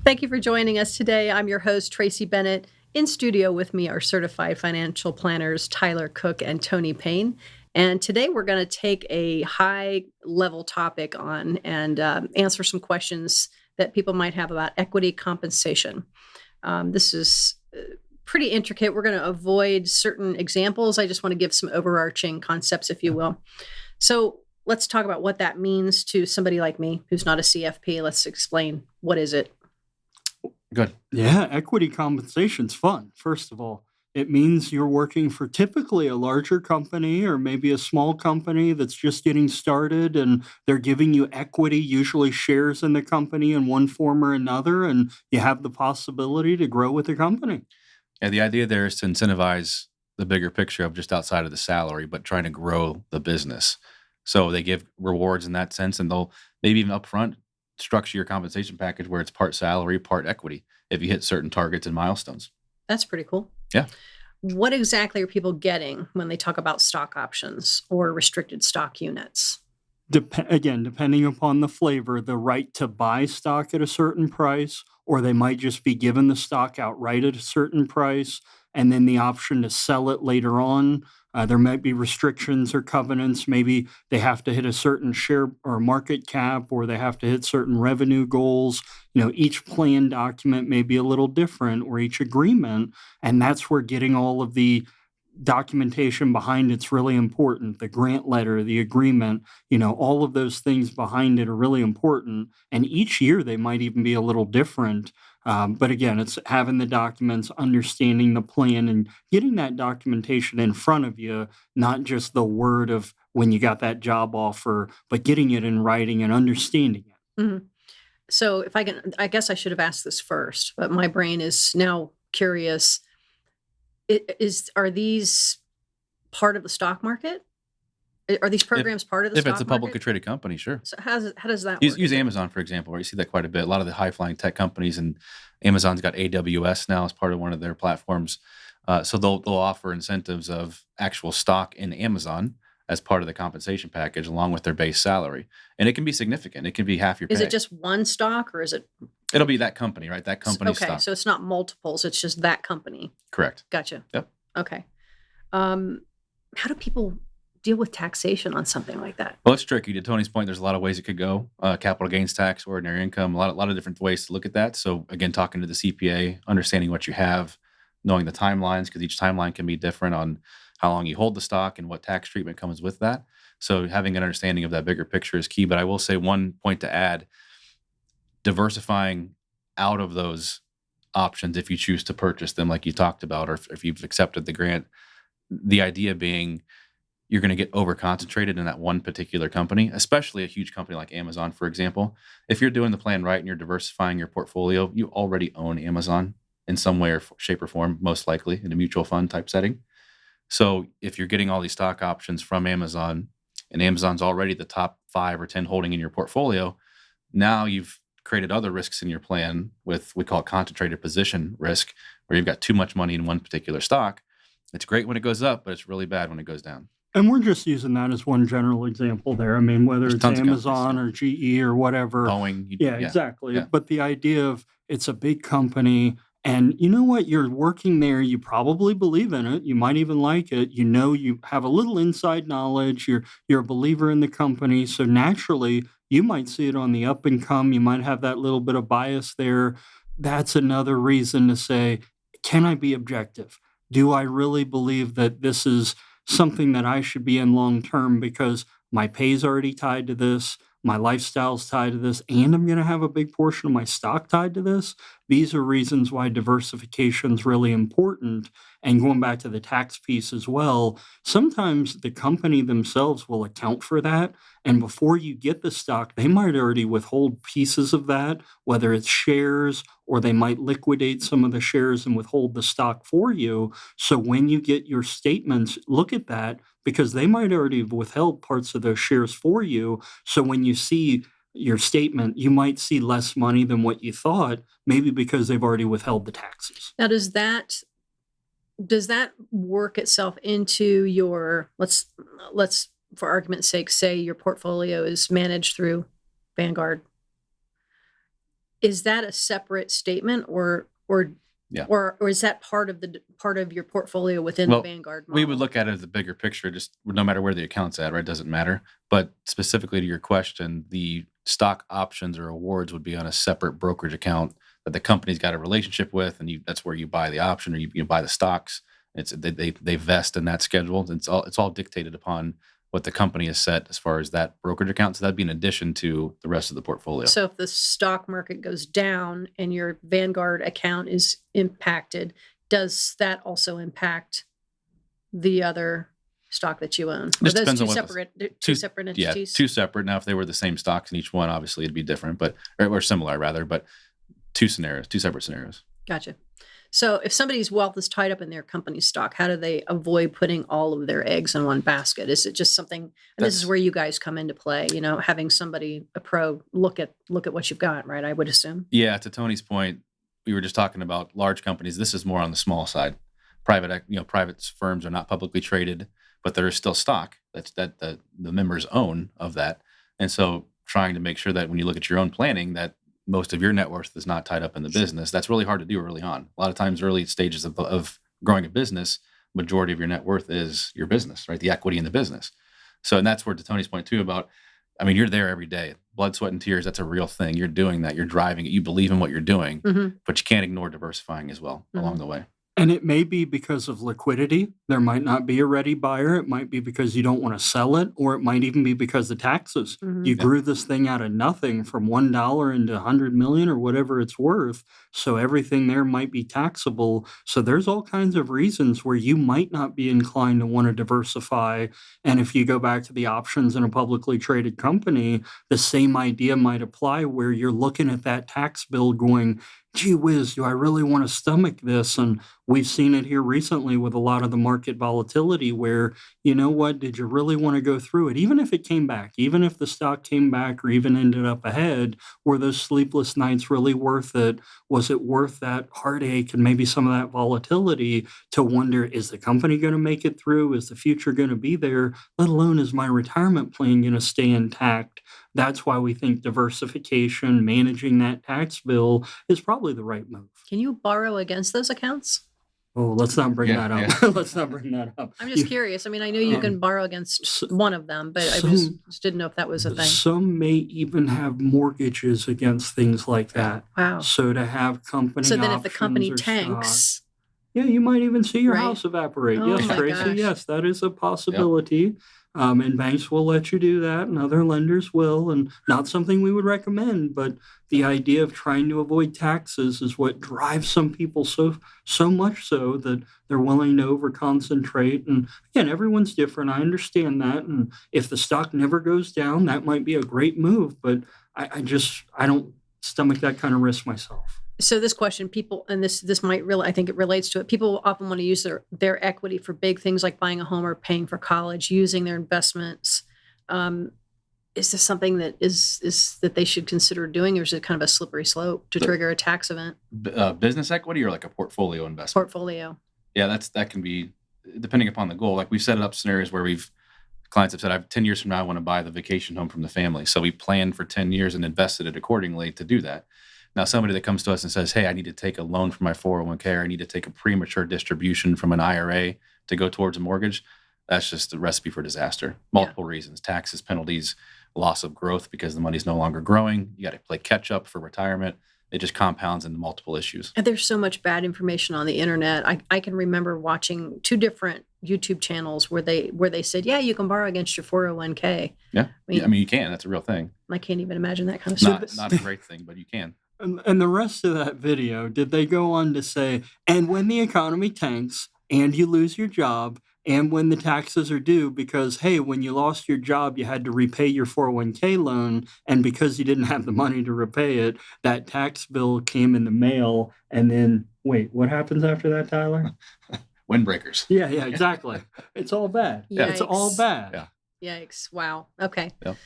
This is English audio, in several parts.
Thank you for joining us today. I'm your host, Tracy Bennett. In studio with me are certified financial planners Tyler Cook and Tony Payne. And today we're going to take a high level topic on and answer some questions that people might have about equity compensation. This is pretty intricate. We're going to avoid certain examples. I just want to give some overarching concepts, if you will. So let's talk about what that means to somebody like me who's not a CFP. Let's explain, what is it? Good. Yeah, equity compensation's fun. First of all, it means you're working for typically a larger company or maybe a small company that's just getting started, and they're giving you equity, usually shares in the company in one form or another, and you have the possibility to grow with the company. Yeah, the idea there is to incentivize the bigger picture of just outside of the salary, but trying to grow the business. So they give rewards in that sense, and they'll maybe even upfront structure your compensation package where it's part salary, part equity if you hit certain targets and milestones. That's pretty cool. Yeah. What exactly are people getting when they talk about stock options or restricted stock units? Again, depending upon the flavor, the right to buy stock at a certain price, or they might just be given the stock outright at a certain price, and then the option to sell it later on. There might be restrictions or covenants. Maybe they have to hit a certain share or market cap, or they have to hit certain revenue goals. Each plan document may be a little different, or each agreement, and that's where getting all of the documentation behind it's really important. The grant letter, the agreement, all of those things behind it are really important. And each year they might even be a little different. But again, it's having the documents, understanding the plan, and getting that documentation in front of you, not just the word of when you got that job offer, but getting it in writing and understanding it. Mm-hmm. So if I can, I guess I should have asked this first, but my brain is now curious. Are these part of the stock market? Are these programs part of the stock market? If it's a publicly traded company, sure. So how does that work? Use Amazon, for example, where you see that quite a bit. A lot of the high-flying tech companies, and Amazon's got AWS now as part of one of their platforms. So they'll offer incentives of actual stock in Amazon as part of the compensation package along with their base salary. And it can be significant. It can be half your pay. Is it just one stock, or is it? It'll be that company, right? That company's stock. Okay, so it's not multiples. It's just that company. Correct. Gotcha. Yep. Okay. How do people deal with taxation on something like that? Well, it's tricky. To Tony's point, there's a lot of ways it could go. Capital gains tax, ordinary income, a lot of different ways to look at that. So again, talking to the CPA, understanding what you have, knowing the timelines, because each timeline can be different on how long you hold the stock and what tax treatment comes with that. So having an understanding of that bigger picture is key. But I will say one point to add, diversifying out of those options if you choose to purchase them like you talked about, or if you've accepted the grant, the idea being you're going to get over concentrated in that one particular company, especially a huge company like Amazon, for example. If you're doing the plan right and you're diversifying your portfolio, you already own Amazon in some way or shape or form, most likely in a mutual fund type setting. So if you're getting all these stock options from Amazon and Amazon's already the top 5 or 10 holding in your portfolio, now you've created other risks in your plan with, we call it concentrated position risk, where you've got too much money in one particular stock. It's great when it goes up, but it's really bad when it goes down. And we're just using that as one general example there. I mean, whether it's Amazon or GE or whatever. Boeing. Yeah, exactly. Yeah. But the idea of it's a big company, and you know what? You're working there. You probably believe in it. You might even like it. You have a little inside knowledge. You're a believer in the company. So naturally, you might see it on the up and come. You might have that little bit of bias there. That's another reason to say, can I be objective? Do I really believe that this is something that I should be in long term, because my pay's already tied to this, my lifestyle's tied to this, and I'm going to have a big portion of my stock tied to this? These are reasons why diversification is really important. And going back to the tax piece as well, sometimes the company themselves will account for that. And before you get the stock, they might already withhold pieces of that, whether it's shares, or they might liquidate some of the shares and withhold the stock for you. So when you get your statements, look at that, because they might already have withheld parts of those shares for you. So when you see your statement, you might see less money than what you thought, maybe because they've already withheld the taxes. Now, does that work itself into your, let's for argument's sake, say your portfolio is managed through Vanguard. Is that a separate statement or Yeah. or is that part of your portfolio within the Well, Vanguard we would model? look at it as a bigger picture, just no matter where the account's at, right? It doesn't matter. But specifically to your question, the stock options or awards would be on a separate brokerage account that the company's got a relationship with, and that's where you buy the option or you buy the stocks. They vest in that schedule. It's all dictated upon what the company has set as far as that brokerage account. So that'd be in addition to the rest of the portfolio. So if the stock market goes down and your Vanguard account is impacted, does that also impact the other stock that you own? Are Just those depends two on what separate yeah, entities? two separate. Now, if they were the same stocks in each one, obviously it'd be different, or similar rather. But two separate scenarios. Gotcha. So if somebody's wealth is tied up in their company stock, how do they avoid putting all of their eggs in one basket? Is it just something, and this is That's where you guys come into play, having somebody, a pro, look at what you've got, right? I would assume. Yeah. To Tony's point, we were just talking about large companies. This is more on the small side. Private firms are not publicly traded, but there is still stock that the members own of that, and so trying to make sure that when you look at your own planning, that most of your net worth is not tied up in the business. That's really hard to do early on. A lot of times, early stages of growing a business, majority of your net worth is your business, right? The equity in the business. So, and that's where to Tony's point too about, I mean, you're there every day, blood, sweat, and tears. That's a real thing. You're doing that. You're driving it. You believe in what you're doing, Mm-hmm. but you can't ignore diversifying as well along the way. And it may be because of liquidity. There might not be a ready buyer. It might be because you don't want to sell it, or it might even be because of taxes. Mm-hmm. You Yeah. grew this thing out of nothing from $1 into 100 million or whatever it's worth. So everything there might be taxable. So there's all kinds of reasons where you might not be inclined to want to diversify. And if you go back to the options in a publicly traded company, the same idea might apply where you're looking at that tax bill going, gee whiz, do I really want to stomach this? And we've seen it here recently with a lot of the market volatility where, you know what, did you really want to go through it? Even if it came back, even if the stock came back or even ended up ahead, were those sleepless nights really worth it? Was it worth that heartache and maybe some of that volatility to wonder, is the company going to make it through? Is the future going to be there? Let alone, is my retirement plan going to stay intact? That's why we think diversification, managing that tax bill is probably the right move. Can you borrow against those accounts? Oh, let's not bring Yeah, that yeah. up. Let's not bring that up. I'm just You- curious. I mean, I know you can borrow against s- one of them, but I some- just didn't know if that was a thing. Some may even have mortgages against things like that. Wow. So to have company So then if the options company or stock, tanks, yeah, you might even see your Right. house evaporate. Oh Yes, my Tracy. gosh. Yes, that is a possibility. And banks will let you do that, and other lenders will, and not something we would recommend. But the idea of trying to avoid taxes is what drives some people so much so that they're willing to overconcentrate. And again, everyone's different. I understand that. And if the stock never goes down, that might be a great move. But I don't stomach that kind of risk myself. so this question, people, and this might really, I think it relates to it. People often want to use their equity for big things like buying a home or paying for college, using their investments. Is this something that is that they should consider doing, or is it kind of a slippery slope to trigger a tax event? Business equity or like a portfolio investment? Portfolio. Yeah, that can be depending upon the goal. Like we've set it up scenarios where clients have said, I have 10 years from now, I want to buy the vacation home from the family. So we planned for 10 years and invested it accordingly to do that. Now, somebody that comes to us and says, hey, I need to take a loan from my 401k, or I need to take a premature distribution from an IRA to go towards a mortgage, that's just a recipe for disaster. Multiple reasons: taxes, penalties, loss of growth because the money's no longer growing. You got to play catch up for retirement. It just compounds into multiple issues. And there's so much bad information on the internet. I can remember watching two different YouTube channels where they said, yeah, you can borrow against your 401k. Yeah. I mean- You can. That's a real thing. I can't even imagine that kind of stuff. Not a great thing, but you can. And the rest of that video, did they go on to say, and when the economy tanks and you lose your job and when the taxes are due because, hey, when you lost your job, you had to repay your 401k loan. And because you didn't have the money to repay it, that tax bill came in the mail. And then, wait, what happens after that, Tyler? Windbreakers. Yeah, exactly. It's all bad. Yeah. It's all Yikes. bad. Yeah. Yikes. Wow. Okay. Yep.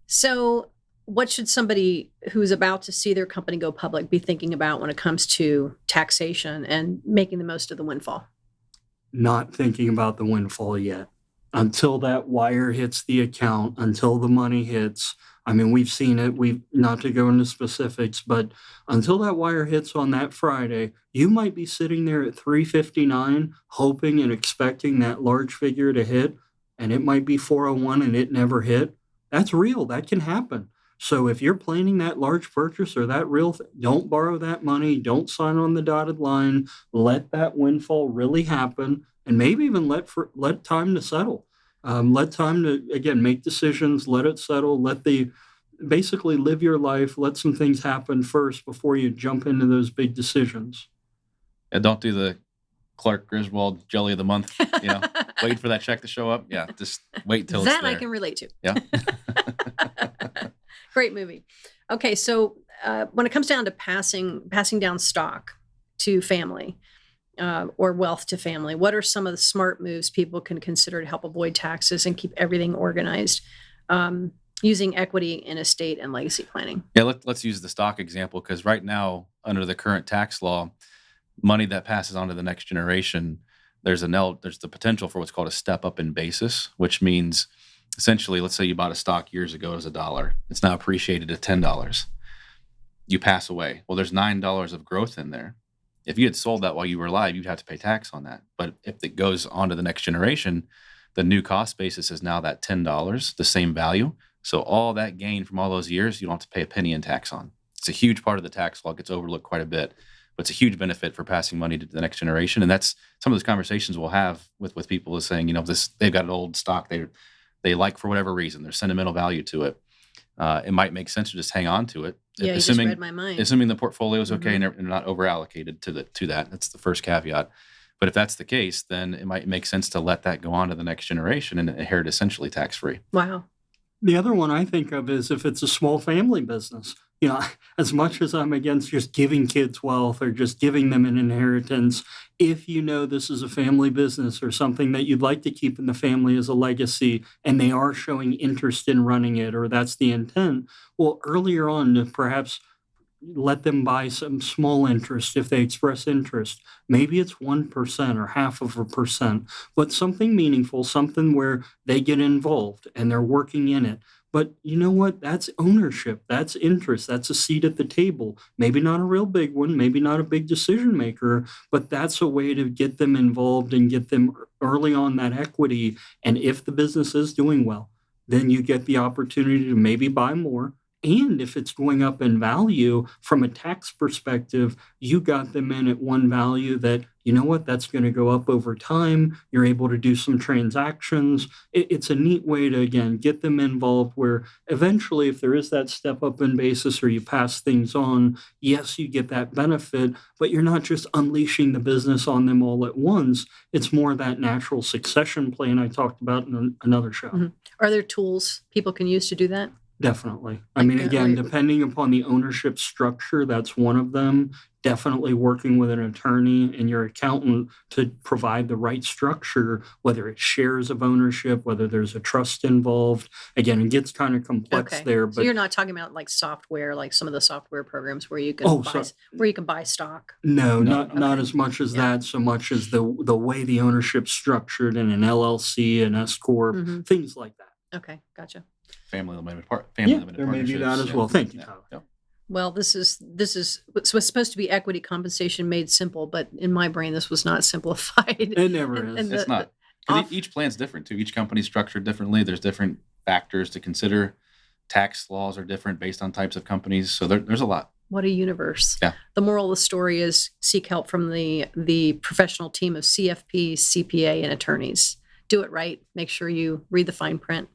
So what should somebody who's about to see their company go public be thinking about when it comes to taxation and making the most of the windfall? Not thinking about the windfall yet. until that wire hits the account, until the money hits. I mean, we've seen it. We've not to go into specifics, but until that wire hits on that Friday, you might be sitting there at 3:59 hoping and expecting that large figure to hit, and it might be 4:01 and it never hit. That's real. That can happen. So if you're planning that large purchase or that don't borrow that money, don't sign on the dotted line, let that windfall really happen, and maybe even let time to settle. Let time to again make decisions. Let it settle. Basically live your life. Let some things happen first before you jump into those big decisions. And don't do the Clark Griswold Jelly of the Month. Wait for that check to show up. Yeah, just wait till it's That there. I can relate to. Yeah. Great movie. Okay, so when it comes down to passing down stock to family or wealth to family, what are some of the smart moves people can consider to help avoid taxes and keep everything organized using equity in estate and legacy planning? Yeah, let's use the stock example, because right now, under the current tax law, money that passes on to the next generation, there's the potential for what's called a step up in basis, which means essentially, let's say you bought a stock years ago as $1. It's now appreciated at $10. You pass away. Well, there's $9 of growth in there. If you had sold that while you were alive, you'd have to pay tax on that. But if it goes on to the next generation, the new cost basis is now that $10, the same value. So all that gain from all those years, you don't have to pay a penny in tax on. It's a huge part of the tax law. It gets overlooked quite a bit, but it's a huge benefit for passing money to the next generation. And that's some of those conversations we'll have with people, is saying, they've got an old stock they like for whatever reason. There's sentimental value to it. It might make sense to just hang on to it. Yeah, you just read my mind. Assuming the portfolio is okay and they're not over allocated to that. That's the first caveat. But if that's the case, then it might make sense to let that go on to the next generation and inherit essentially tax free. Wow. The other one I think of is if it's a small family business. As much as I'm against just giving kids wealth or just giving them an inheritance, if you know this is a family business or something that you'd like to keep in the family as a legacy, and they are showing interest in running it, or that's the intent, well, earlier on, perhaps let them buy some small interest if they express interest. Maybe it's 1% or 0.5%, but something meaningful, something where they get involved and they're working in it. But you know what? That's ownership. That's interest. That's a seat at the table. Maybe not a real big one, maybe not a big decision maker, but that's a way to get them involved and get them early on that equity. And if the business is doing well, then you get the opportunity to maybe buy more. And if it's going up in value from a tax perspective, you got them in at one value that, you know what, that's going to go up over time. You're able to do some transactions. It's a neat way to, again, get them involved where eventually, if there is that step up in basis or you pass things on, yes, you get that benefit, but you're not just unleashing the business on them all at once. It's more that natural succession plan I talked about in another show. Mm-hmm. Are there tools people can use to do that? Definitely. I mean, again, depending upon the ownership structure, that's one of them. Definitely working with an attorney and your accountant to provide the right structure, whether it's shares of ownership, whether there's a trust involved. Again, it gets kind of complex there. But so you're not talking about like software, like some of the software programs where you can buy stock. No, not as much as that, so much as the way the ownership's structured in an LLC, an S corp, things like that. Okay, gotcha. Family limited there may be that as well. Thank you, Tyler. Yeah. Well, this was supposed to be equity compensation made simple, but in my brain, this was not simplified. It never is. It's not. Each plan's different too. Each company's structured differently. There's different factors to consider. Tax laws are different based on types of companies. So there's a lot. What a universe. Yeah. The moral of the story is seek help from the professional team of CFPs, CPA, and attorneys. Do it right. Make sure you read the fine print.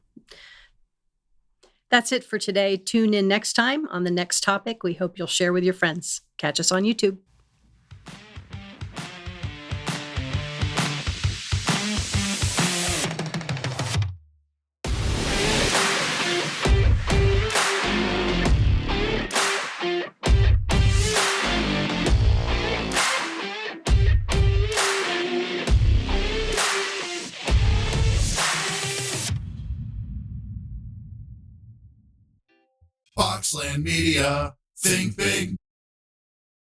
That's it for today. Tune in next time on the next topic. We hope you'll share with your friends. Catch us on YouTube. Boxland Media. Think big.